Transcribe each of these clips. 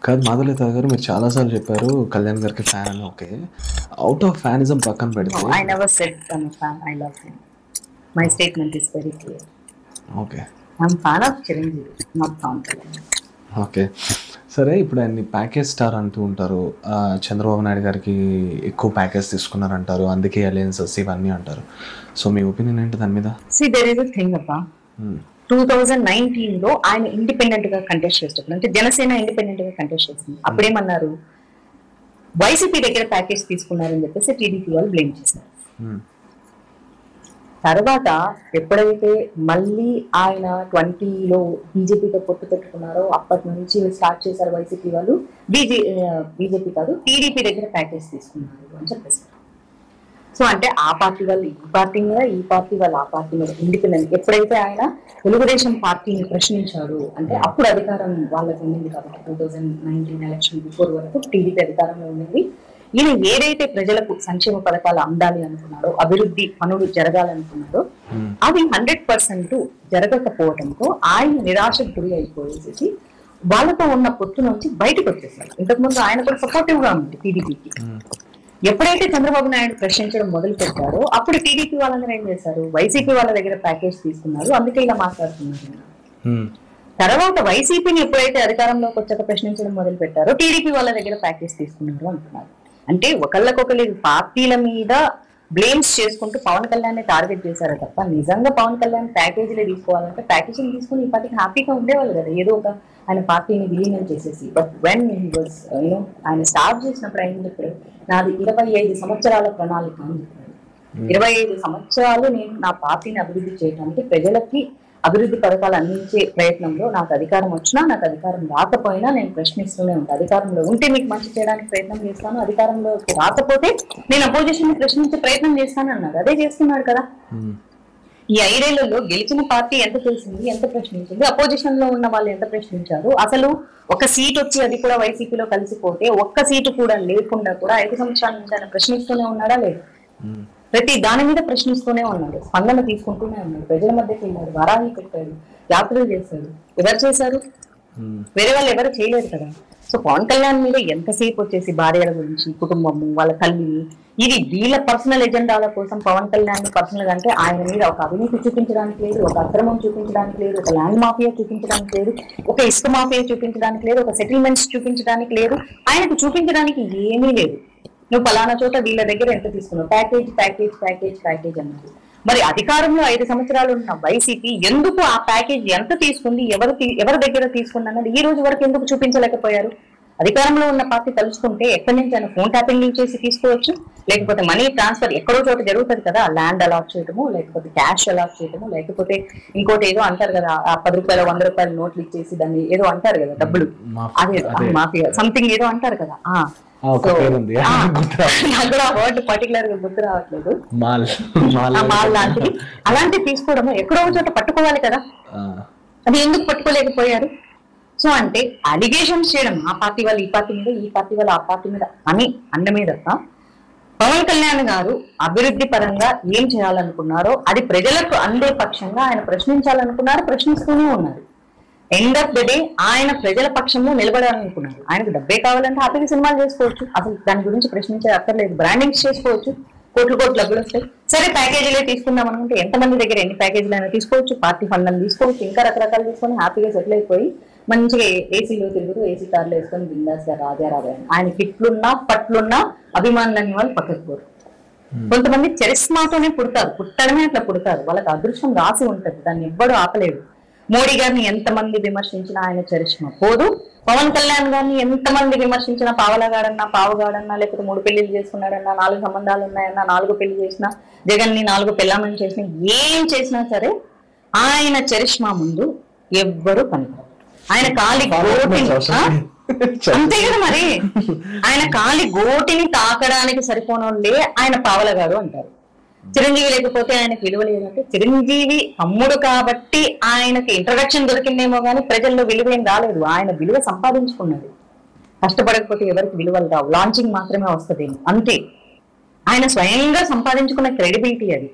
కాదు మాధులత గారు, మీరు చాలాసార్లు చెప్పారు కళ్యాణ్ గారికి ఫ్యాన్ అని. ఓకే, అవుట్ ఆఫ్ ఫ్యానిజం పక్కన పెడితే I never said I'm a fan. I love him. My statement is very clear. Okay I'm fan of Chiranjeevi, not Pawan Kalyan. Okay సరే, ఇప్పుడు ఆయన్ని ప్యాకేజ్ స్టార్ అంటూ ఉంటారు. చంద్రబాబు నాయుడు గారికి ఎక్కువ ప్యాకేజ్ తీసుకున్నారంటారు, అందుకే అలయన్సెస్ ఇవన్నీ అంటారు. సో మీ ఒపీనియన్ ఏంటి దాని మీద? See, there is a thing about 2019 లో ఆయన ఇండిపెండెంట్ గా కంటెస్ట్ చేసేటప్పుడు, అంటే జనసేన ఇండిపెండెంట్ గా కంటెస్ట్ చేసింది. అప్పుడేమన్నారు, వైసీపీ దగ్గర ప్యాకేజ్ తీసుకున్నారని చెప్పేసి టీడీపీ వాళ్ళు బ్లేమ్ చేశారు. తర్వాత ఎప్పుడైతే మళ్ళీ ఆయన 20లో బీజేపీతో పొత్తు పెట్టుకున్నారో అప్పటి నుంచి స్టార్ట్ చేశారు వైసీపీ వాళ్ళు, బీజేపీ కాదు టీడీపీ దగ్గర ప్యాకేజ్ తీసుకున్నారు అని చెప్పేసారు. సో అంటే ఆ పార్టీ వాళ్ళు ఈ పార్టీ మీద, ఈ పార్టీ వాళ్ళు ఆ పార్టీ మీద ఇండిపెండెంట్. ఎప్పుడైతే ఆయన తెలుగుదేశం పార్టీని ప్రశ్నించాడు అంటే అప్పుడు అధికారం వాళ్ళకి ఉండింది కాబట్టి 2019 ఎలక్షన్ బిఫోర్ వరకు టీడీపీ అధికారంలో ఉండింది. ఈయన ఏదైతే ప్రజలకు సంక్షేమ పథకాలు అందాలి అనుకున్నాడో, అభివృద్ధి పనులు జరగాలనుకున్నాడో అవి 100% జరగకపోవడంతో ఆయన నిరాశకు గురి అయిపోయేసి వాళ్ళతో ఉన్న పొత్తు నుంచి బయటకు వచ్చేసారు. ఇంతకుముందు ఆయన కూడా సపోర్టివ్ గా ఉంది టీడీపీకి. ఎప్పుడైతే చంద్రబాబు నాయుడు ప్రశ్నించడం మొదలు పెట్టారో అప్పుడు టీడీపీ వాళ్ళందరూ ఏం చేశారు, వైసీపీ వాళ్ళ దగ్గర ప్యాకేజ్ తీసుకున్నారు, అందుకే ఇలా మాట్లాడుతున్నారు. తర్వాత వైసీపీని ఎప్పుడైతే అధికారంలోకి వచ్చాక ప్రశ్నించడం మొదలు పెట్టారో టీడీపీ వాళ్ళ దగ్గర ప్యాకేజ్ తీసుకున్నారు అంటున్నారు. అంటే ఒకళ్ళకొకరు పార్టీల మీద బ్లేమ్స్ చేసుకుంటూ పవన్ కళ్యాణ్ టార్గెట్ చేశారు తప్ప నిజంగా పవన్ కళ్యాణ్ ప్యాకేజీలే తీసుకోవాలంటే ప్యాకేజీని తీసుకుని ఈ పార్టీకి హ్యాపీగా ఉండేవాళ్ళు కదా, ఏదో ఒక ఆయన పార్టీని విలీనం చేసేసి. బట్ వెన్ హీ వాజ్ ఆయన స్టార్ట్ చేసినప్పుడు ఆయన చెప్పాడు, నాది 25 సంవత్సరాల ప్రణాళిక అని చెప్పాడు. 25 సంవత్సరాలు నేను నా పార్టీని అభివృద్ధి చేయడానికి, ప్రజలకి అభివృద్ధి పథకాలు అందించే ప్రయత్నంలో నాకు అధికారం వచ్చినా నాకు అధికారం రాకపోయినా నేను ప్రశ్నిస్తూనే ఉంటాను. అధికారంలో ఉంటే మీకు మంచి చేయడానికి ప్రయత్నం చేస్తాను, అధికారంలో రాకపోతే నేను అపోజిషన్ ని ప్రశ్నించే ప్రయత్నం చేస్తాను అన్నారు. అదే చేస్తున్నాడు కదా. ఈ 5 ఏళ్లలో గెలిచిన పార్టీ ఎంత తెలిసింది, ఎంత ప్రశ్నించింది, అపోజిషన్ లో ఉన్న వాళ్ళు ఎంత ప్రశ్నించారు, అసలు ఒక సీట్ వచ్చి అది కూడా వైసీపీలో కలిసిపోతే ఒక్క సీటు కూడా లేకుండా కూడా 5 సంవత్సరాల నుంచి ఆయన ప్రశ్నిస్తూనే ఉన్నాడా లేదు? ప్రతి దాని మీద ప్రశ్నిస్తూనే ఉన్నాడు, స్పందన తీసుకుంటూనే ఉన్నాడు, ప్రజల మధ్యకి వెళ్ళాడు, వరాహి పెట్టాడు, యాత్రలు చేశాడు. ఎవరు చేశారు? వేరే వాళ్ళు ఎవరు చేయలేదు కదా. సో పవన్ కళ్యాణ్ మీద ఎంతసేపు వచ్చేసి భార్యల గురించి, కుటుంబము, వాళ్ళ తల్లిని, ఇది వీళ్ళ పర్సనల్ ఎజెండాల కోసం పవన్ కళ్యాణ్ పర్సనల్ గా అంటే ఆయన మీద ఒక అవినీతి చూపించడానికి లేదు, ఒక అక్రమం చూపించడానికి లేదు, ఒక ల్యాండ్ మాఫియా చూపించడానికి లేదు, ఒక ఇసుక మాఫియా చూపించడానికి లేదు, ఒక సెటిల్మెంట్స్ చూపించడానికి లేదు, ఆయనకు చూపించడానికి ఏమీ లేదు. నువ్వు పలానా చోట వీళ్ళ దగ్గర ఎంత తీసుకున్నావు, ప్యాకేజ్ ప్యాకేజ్ ప్యాకేజ్ ప్యాకేజ్ అన్నారు. మరి అధికారంలో 5 సంవత్సరాలు ఉన్న వైసీపీ ఎందుకు ఆ ప్యాకేజ్ ఎంత తీసుకుంది, ఎవరి దగ్గర తీసుకుంది అన్నది ఈ రోజు వరకు ఎందుకు చూపించలేకపోయారు? అధికారంలో ఉన్న పార్టీ తలుచుకుంటే ఎక్కడి నుంచి ఆయన ఫోన్ ట్యాపింగ్ చేసి తీసుకోవచ్చు, లేకపోతే మనీ ట్రాన్స్ఫర్ ఎక్కడో చోట జరుగుతుంది కదా, ల్యాండ్ అలాట్ చేయటము, లేకపోతే క్యాష్ అలాట్ చేయటము, లేకపోతే ఇంకోటి ఏదో అంటారు కదా, ఆ 10 రూపాయలు 100 రూపాయలు నోట్లు ఇచ్చేసి దాన్ని ఏదో అంటారు కదా, డబ్బులు, అదే మాఫియా సంథింగ్ ఏదో అంటారు కదా. నాకు కూడా వర్డ్ పర్టికులర్ గా గుర్తు రావట్లేదు. మాల్ లాంటిది, అలాంటివి తీసుకోవడము ఎక్కడో చోట పట్టుకోవాలి కదా, అది ఎందుకు పట్టుకోలేకపోయారు? సో అంటే అలిగేషన్స్ చేయడం ఆ పార్టీ వాళ్ళు ఈ పార్టీ మీద, ఈ పార్టీ వాళ్ళు ఆ పార్టీ మీద అని అన్న మీద పవన్ కళ్యాణ్ గారు అభివృద్ధి పరంగా ఏం చేయాలనుకున్నారో అది ప్రజలకు అందే పక్షంగా ఆయన ప్రశ్నించాలనుకున్నారు, ప్రశ్నిస్తూనే ఉన్నారు. ఎండ్ ఆఫ్ ద డే ఆయన ప్రజల పక్షంలో నిలబడాలనుకున్నారు. ఆయనకు డబ్బే కావాలంటే హ్యాపీగా సినిమాలు చేసుకోవచ్చు, అసలు దాని గురించి ప్రశ్నించే అక్కర్లేదు, బ్రాండింగ్స్ చేసుకోవచ్చు, కోట్లు డబ్బులు వస్తాయి. సరే ప్యాకేజీలే తీసుకుందాం అనుకుంటే ఎంతమంది దగ్గర ఎన్ని ప్యాకేజీలు అయినా తీసుకోవచ్చు, పార్టీ ఫండ్ అని తీసుకోవచ్చు, ఇంకా రకరకాలు తీసుకొని హ్యాపీగా సెటిల్ అయిపోయి మంచిగా ఏసీలో తిరుగుతూ ఏసీ కార్లు వేసుకొని బిందాస్ గా రాజా ఆయన కిట్లున్నా పట్లున్నా అభిమానులని వాళ్ళు పక్కకు పోరు. కొంతమంది చరిస్మాతోనే పుడతారు, పుట్టడమే అట్లా పుడతారు, వాళ్ళకి అదృష్టం రాసి ఉంటది, దాన్ని ఎవ్వడూ ఆపలేడు. మోడీ గారిని ఎంతమంది విమర్శించినా ఆయన చరిష్మా పోదు, పవన్ కళ్యాణ్ గారిని ఎంతమంది విమర్శించినా పావలగాడన్నా పావుగాడన్నా, లేకపోతే 3 పెళ్లిళ్ళు చేసుకున్నాడన్నా, 4 సంబంధాలు ఉన్నాయన్నా, 4 పెళ్లి చేసినా, జగన్ ని 4 పెళ్ళామని చేసినా, ఏం చేసినా సరే ఆయన చరిష్మా ముందు ఎవ్వరూ పనికిరారు. ఆయన కాలి గోటిని, అంతే కదా మరి, ఆయన కాలి గోటిని తాకడానికి సరిపోనోళ్ళే ఆయన పావలగాడు అంటారు. చిరంజీవి లేకపోతే ఆయనకు విలువ లేదంటే చిరంజీవి తమ్ముడు కాబట్టి ఆయనకి ఇంట్రడక్షన్ దొరికిందేమో కానీ ప్రజల్లో విలువ ఏం రాలేదు. ఆయన విలువ సంపాదించుకున్నది, కష్టపడకపోతే ఎవరికి విలువలు రావు, లాంచింగ్ మాత్రమే వస్తుంది అంతే. ఆయన స్వయంగా సంపాదించుకున్న క్రెడిబిలిటీ అది.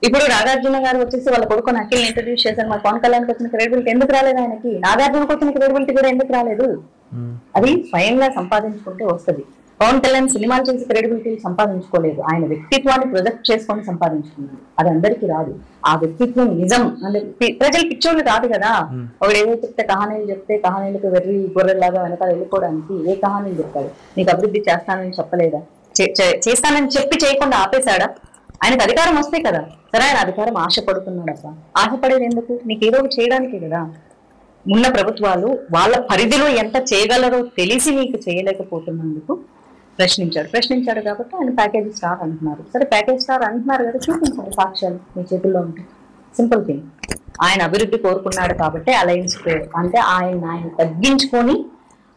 ఇప్పుడు నాగార్జున గారు వచ్చేసి వాళ్ళ కొడుకు అఖిల్ని ఇంట్రడ్యూస్ చేశారు, మరి పవన్ కళ్యాణ్కి వచ్చిన క్రెడిబిలిటీ ఎందుకు రాలేదు ఆయనకి? నాగార్జునకి వచ్చిన క్రెడిబిలిటీ కూడా ఎందుకు రాలేదు? అది స్వయంగా సంపాదించుకుంటే వస్తుంది. పవన్ కళ్యాణ్ సినిమాలు చేసి క్రెడిబిలిటీ సంపాదించుకోలేదు, ఆయన వ్యక్తిత్వాన్ని ప్రొజెక్ట్ చేసుకొని సంపాదించుకున్నాడు. అది అందరికీ రాదు. ఆ వ్యక్తిత్వం నిజం అంటే ప్రజలు పిచ్చోళ్ళు కాదు కదా. ఒకడు ఏదో చెప్తే కహానీలు చెప్తే కహానీలకు వెర్రి గొర్రెలాగా వెనకాల వెళ్ళిపోవడానికి ఏ కహానీలు చెప్తాడు? నీకు అభివృద్ధి చేస్తానని చెప్పలేదా? చేస్తానని చెప్పి చేయకుండా ఆపేశాడా? ఆయనకు అధికారం వస్తే కదా. సరే, ఆయన అధికారం ఆశపడుతున్నాడప్ప. ఆశపడేది ఎందుకు? నీకు ఏదో చేయడానికి కదా. ఉన్న ప్రభుత్వాలు వాళ్ళ పరిధిలో ఎంత చేయగలరో తెలిసి నీకు చేయలేకపోతున్నందుకు ప్రశ్నించాడు కాబట్టి ఆయన ప్యాకేజ్ స్టార్ అంటున్నారు. సరే, ప్యాకేజ్ స్టార్ అంటున్నారు కదా, చూపించండి సాక్ష్యాలు మీ చేతుల్లో ఉంటాయి. Simple thing. ఆయన అభివృద్ధి కోరుకున్నాడు కాబట్టి అలయన్స్ అంటే ఆయన తగ్గించుకొని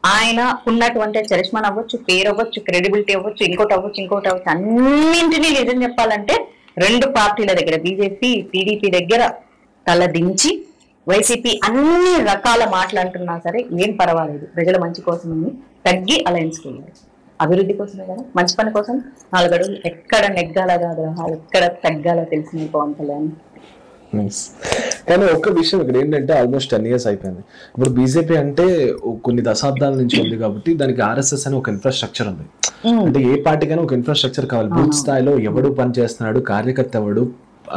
ఆయన ఉన్నటువంటి చరిష్మాన్ అవ్వచ్చు, పేరు అవ్వచ్చు, క్రెడిబిలిటీ అవ్వచ్చు, ఇంకోటి అవ్వచ్చు అన్నింటినీ నిజం చెప్పాలంటే 2 పార్టీల దగ్గర బీజేపీ టీడీపీ దగ్గర తలదించి వైసీపీ అన్ని రకాల మాటలు అంటున్నా సరే ఏం పర్వాలేదు, ప్రజల మంచి కోసమని తగ్గి అలయన్స్కి వెళ్ళారు. అభివృద్ధి కోసమే కదా, మంచి పని కోసం 4 అడుగులు ఎక్కడ నెగ్గాల కాదు, ఎక్కడ తగ్గాల తెలిసిన పవన్ కళ్యాణ్. కానీ ఒక్క విషయం ఇక్కడ ఏంటంటే ఆల్మోస్ట్ 10 years అయిపోయింది. ఇప్పుడు బీజేపీ అంటే కొన్ని దశాబ్దాల నుంచి ఉంది కాబట్టి దానికి ఆర్ఎస్ఎస్ అని ఒక ఇన్ఫ్రాస్ట్రక్చర్ ఉంది. అంటే ఏ పార్టీకైనా ఒక ఇన్ఫ్రాస్ట్రక్చర్ కావాలి. బూత్ స్థాయిలో ఎవడు పని చేస్తున్నాడు, కార్యకర్త ఎవడు,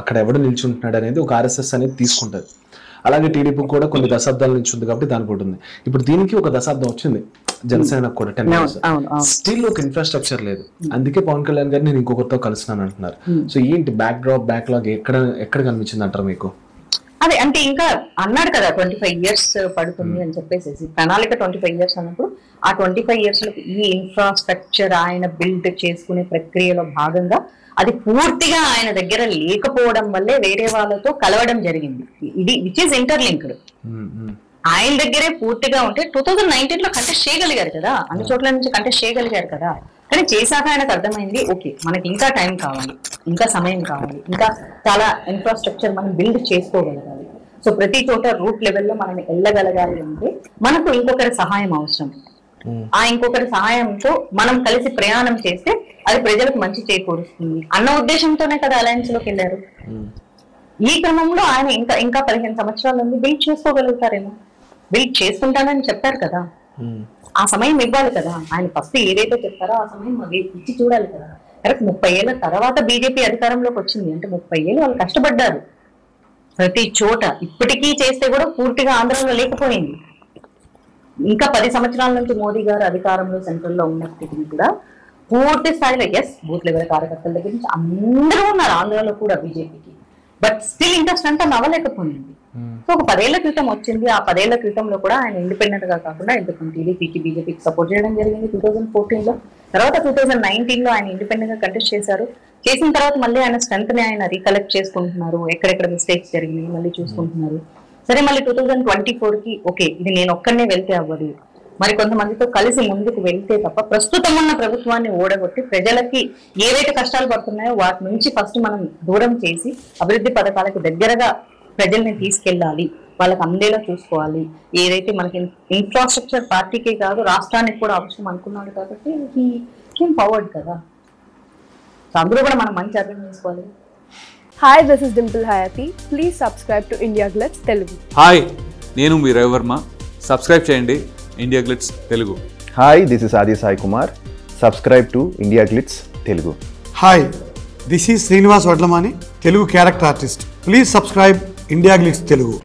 అక్కడ ఎవడు నిల్చుంటున్నాడు అనేది ఒక ఆర్ఎస్ఎస్ అనేది తీసుకుంటది. అలాగే టీడీపీ కూడా కొన్ని దశాబ్దాల నుంచి ఉంది కాబట్టి దానికి ఉంటుంది. ఇప్పుడు దీనికి ఒక దశాబ్దం వచ్చింది, జనసేనకు కూడా 10 years. స్టిల్ ఒక ఇన్ఫ్రాస్ట్రక్చర్ లేదు. అందుకే పవన్ కళ్యాణ్ గారు నేను ఇంకొకరితో కలుస్తున్నాను అంటున్నారు. సో ఏంటి బ్యాక్ డ్రాప్ బ్యాక్లాగ్ ఎక్కడ కనిపించింది అంటారు మీకు? అదే అంటే ఇంకా అన్నాడు కదా 25 years పడుతుంది అని చెప్పేసి, ప్రణాళిక 25 years అన్నప్పుడు ఆ 25 years లో ఈ ఇన్ఫ్రాస్ట్రక్చర్ ఆయన బిల్డ్ చేసుకునే ప్రక్రియలో భాగంగా అది పూర్తిగా ఆయన దగ్గర లేకపోవడం వల్లే వేరే వాళ్ళతో కలవడం జరిగింది. ఇది విచ్ ఈస్ ఇంటర్లింక్డ్. ఆయన దగ్గరే పూర్తిగా ఉంటే 2019 లో కంటెస్ట్ చేయగలిగారు కదా, అన్ని చోట్ల నుంచి కంటెస్ట్ చేయగలిగారు కదా. కానీ చేశాక ఆయనకు అర్థమైంది, ఓకే మనకి ఇంకా టైం కావాలి, ఇంకా సమయం కావాలి, ఇంకా చాలా ఇన్ఫ్రాస్ట్రక్చర్ మనం బిల్డ్ చేసుకోగలగాలి. సో ప్రతి చోట రూట్ లెవెల్లో మనం వెళ్ళగలగాలి అంటే మనకు ఇంకొకరి సహాయం అవసరం. ఆ ఇంకొకరి సహాయంతో మనం కలిసి ప్రయాణం చేస్తే అది ప్రజలకు మంచి చేకూరుస్తుంది అన్న ఉద్దేశంతోనే కదా అలయన్స్ లోకి వెళ్ళారు. ఈ క్రమంలో ఆయన ఇంకా 15 సంవత్సరాల నుండి బిల్డ్ చేసుకోగలుగుతారేమో. బిల్డ్ చేసుకుంటానని చెప్పారు కదా, ఆ సమయం ఇవ్వాలి కదా. ఆయన ఫస్ట్ ఏదైతే చెప్తారో ఆ సమయం ఇచ్చి చూడాలి కదా. కరెక్ట్ 30 ఏళ్ల తర్వాత బీజేపీ అధికారంలోకి వచ్చింది అంటే 30 ఏళ్ళు వాళ్ళు కష్టపడ్డారు ప్రతి చోట. ఇప్పటికీ చేస్తే కూడా పూర్తిగా ఆంధ్రలో లేకపోయింది. ఇంకా 10 సంవత్సరాల నుంచి మోదీ గారు అధికారంలో సెంట్రల్లో ఉన్నప్పటికీ కూడా పూర్తి స్థాయిలో బూత్ లెవెల్ కార్యకర్తల దగ్గర నుంచి అందరూ ఉన్నారు ఆంధ్రలో కూడా బీజేపీకి. బట్ స్టిల్ ఇంకా స్ట్రెంత్ అవ్వలేకపోయింది. సో ఒక 10 ఏళ్ల క్రితం వచ్చింది. ఆ 10 ఏళ్ల క్రితంలో కూడా ఆయన ఇండిపెండెంట్ గా కాకుండా ఇంతకు టీడీపీకి బీజేపీకి సపోర్ట్ చేయడం జరిగింది 2014 లో. తర్వాత 2019 లో ఆయన ఇండిపెండెంట్ గా కంటెస్ట్ చేశారు. చేసిన తర్వాత మళ్ళీ ఆయన స్ట్రెంత్ ని ఆయన రీకలెక్ట్ చేసుకుంటున్నారు, ఎక్కడెక్కడ మిస్టేక్స్ జరిగినాయి మళ్ళీ చూసుకుంటున్నారు. సరే, మళ్ళీ 2024కి ఓకే ఇది నేను ఒక్కనే వెళ్తే అవ్వదు, మరి కొంతమందితో కలిసి ముందుకు వెళ్తే తప్ప ప్రస్తుతం ఉన్న ప్రభుత్వాన్ని ఓడగొట్టి ప్రజలకి ఏవైతే కష్టాలు పడుతున్నాయో వాటి నుంచి ఫస్ట్ మనం దూరం చేసి అభివృద్ధి పథకాలకు దగ్గరగా ప్రజల్ని తీసుకెళ్ళాలి, వాళ్ళకి అందేలా చూసుకోవాలి. ఏదైతే మనకి ఇన్ఫ్రాస్ట్రక్చర్ పార్టీకే కాదు రాష్ట్రానికి కూడా అవసరం అనుకున్నాడు కాబట్టి హీ ఫార్వర్డ్ కదా. సో అందులో కూడా మనం మంచి అర్థం చేసుకోవాలి. Hi, this is Dimple Hayati. Please subscribe to India Glitz Telugu. Hi, నేను మీ రవివర్మ. సబ్స్క్రైబ్ చేయండి India glitz Telugu. Hi, this is Adi Sai Kumar. Subscribe to India Glitz Telugu. Hi, this is Srinivas Vadlamani, Telugu character artist. Please subscribe India Glitz Telugu.